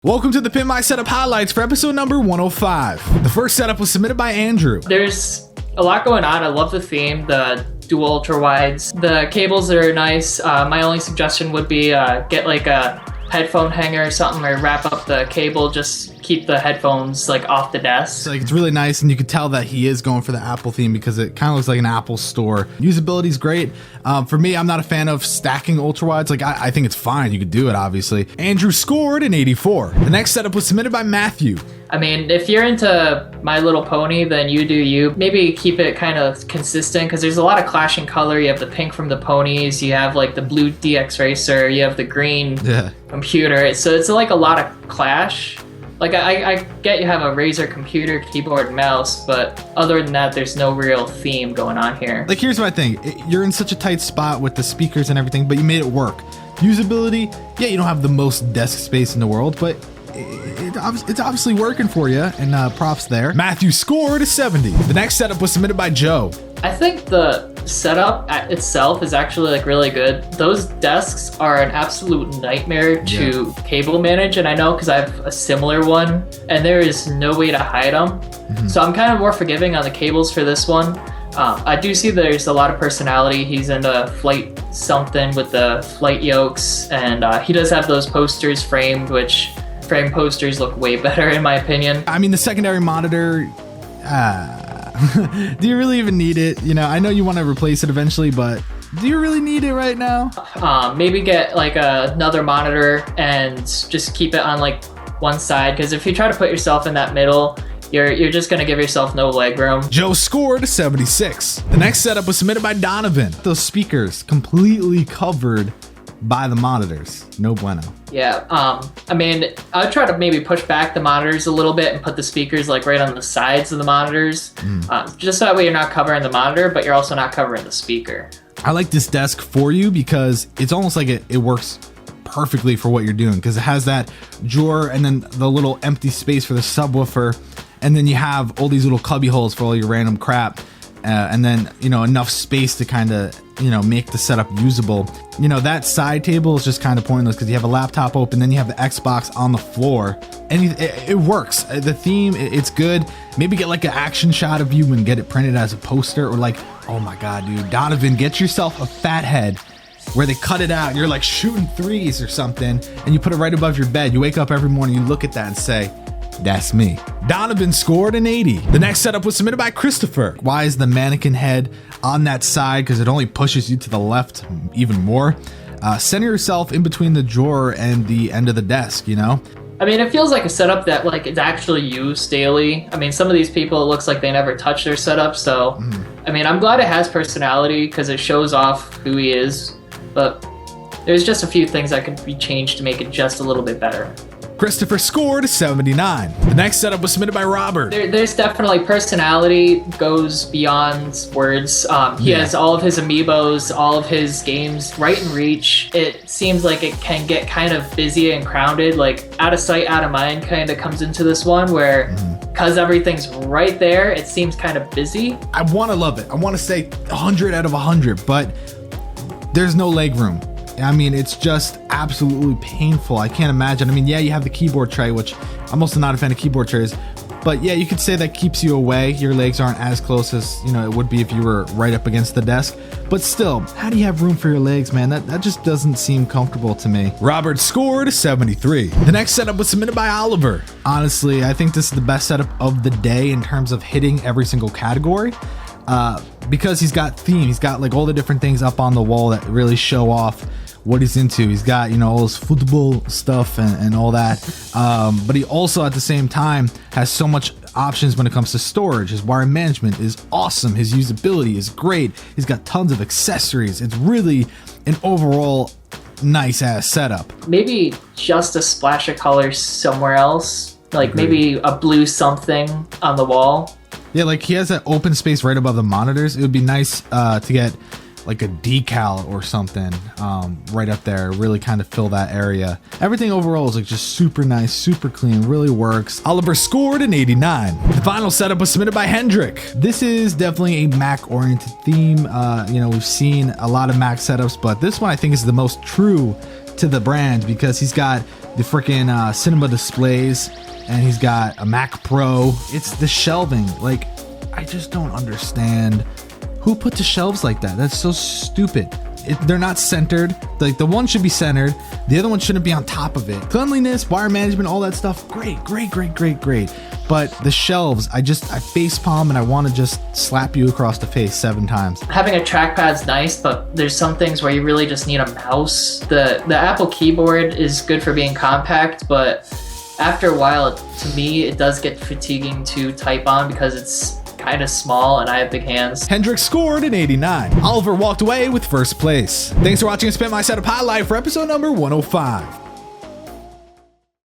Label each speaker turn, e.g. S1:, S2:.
S1: Welcome to the Pimp My Setup highlights for episode number 105. The first setup was submitted by Andrew.
S2: There's a lot going on. I love the theme, the dual ultra wides. The cables are nice. My only suggestion would be get like a headphone hanger or something, or wrap up the cable. Just keep the headphones like off the desk.
S1: So, it's really nice, and you can tell that he is going for the Apple theme because it kind of looks like an Apple store. Usability is great. For me, I'm not a fan of stacking ultra wides. Like I think it's fine. You could do it, obviously. Andrew scored an 84. The next setup was submitted by Matthew.
S2: I mean, if you're into My Little Pony, then you do you. Maybe keep it kind of consistent because there's a lot of clashing color. You have the pink from the ponies, you have like the blue DX Racer, you have the green computer. So it's like a lot of clash. Like I get you have a Razer computer, keyboard, and mouse, but other than that, there's no real theme going on here.
S1: Like, here's my thing. You're in such a tight spot with the speakers and everything, but you made it work. Usability, yeah, you don't have the most desk space in the world, but it's obviously working for you, and props there. Matthew scored a 70. The next setup was submitted by Joe.
S2: I think the setup itself is actually like really good. Those desks are an absolute nightmare to cable manage, and I know because I have a similar one, and there is no way to hide them. So I'm kind of more forgiving on the cables for this one. I do see there's a lot of personality. He's into flight something with the flight yokes, and he does have those posters framed, which frame posters look way better in my opinion.
S1: I mean, the secondary monitor, do you really even need it? You know, I know you want to replace it eventually, but do you really need it right now?
S2: Maybe get like another monitor and just keep it on like one side, because if you try to put yourself in that middle, you're just gonna give yourself no leg room. Joe
S1: scored 76. The next setup was submitted by Donovan. Those speakers completely covered by the monitors. No bueno.
S2: Yeah, I mean, I'd try to maybe push back the monitors a little bit and put the speakers like right on the sides of the monitors. Just so that way you're not covering the monitor, but you're also not covering the speaker. I
S1: like this desk for you because it's almost like it works perfectly for what you're doing, because it has that drawer and then the little empty space for the subwoofer, and then you have all these little cubby holes for all your random crap. And then, you know, enough space to kind of, you know, make the setup usable. You know, that side table is just kind of pointless because you have a laptop open, then you have the Xbox on the floor, and it works. The theme, it's good. Maybe get like an action shot of you and get it printed as a poster, or like, oh my God, dude, Donovan, get yourself a fat head where they cut it out and you're like shooting threes or something, and you put it right above your bed. You wake up every morning, you look at that and say, that's me. Donovan scored an 80. The next setup was submitted by Christopher. Why is the mannequin head on that side? Because it only pushes you to the left even more. Center yourself in between the drawer and the end of the desk, you know?
S2: I mean, it feels like a setup that like it's actually used daily. I mean, some of these people, it looks like they never touch their setup. So, I mean, I'm glad it has personality because it shows off who he is. But there's just a few things that could be changed to make it just a little bit better.
S1: Christopher scored 79. The next setup was submitted by Robert.
S2: There's definitely personality, goes beyond words. He has all of his amiibos, all of his games right in reach. It seems like it can get kind of busy and crowded, like out of sight, out of mind kind of comes into this one where because everything's right there, it seems kind of busy.
S1: I want to love it. I want to say 100 out of 100, but there's no leg room. I mean, it's just absolutely painful. I can't imagine. I mean, yeah, you have the keyboard tray, which I'm also not a fan of keyboard trays, but yeah, you could say that keeps you away. Your legs aren't as close as, you know, it would be if you were right up against the desk. But still, how do you have room for your legs, man? That just doesn't seem comfortable to me. Robert scored 73. The next setup was submitted by Oliver. Honestly, I think this is the best setup of the day in terms of hitting every single category. Because he's got theme. He's got like all the different things up on the wall that really show off what he's into. He's got, you know, all his football stuff and all that. But he also at the same time has so much options when it comes to storage. His wire management is awesome. His usability is great. He's got tons of accessories. It's really an overall nice ass setup.
S2: Maybe just a splash of color somewhere else. Like maybe a blue something on the wall.
S1: Yeah, like he has that open space right above the monitors. It would be nice to get like a decal or something right up there, really kind of fill that area. Everything overall is like just super nice, super clean, really works. Oliver scored an 89. The final setup was submitted by Hendrix. This is definitely a Mac oriented theme. You know, we've seen a lot of Mac setups, but this one I think is the most true to the brand because he's got the freaking cinema displays, and he's got a Mac Pro. It's the shelving. Like, I just don't understand who put the shelves like that. That's so stupid. They're not centered. Like, the one should be centered. The other one shouldn't be on top of it. Cleanliness, wire management, all that stuff. Great. But the shelves, I face palm and I want to just slap you across the face 7 times.
S2: Having a trackpad's nice, but there's some things where you really just need a mouse. The Apple keyboard is good for being compact, but after a while, to me, it does get fatiguing to type on because it's kind of small and I have big hands.
S1: Hendrix scored an 89. Oliver walked away with first place. Thanks for watching Pimp My Setup Highlight for episode number 105.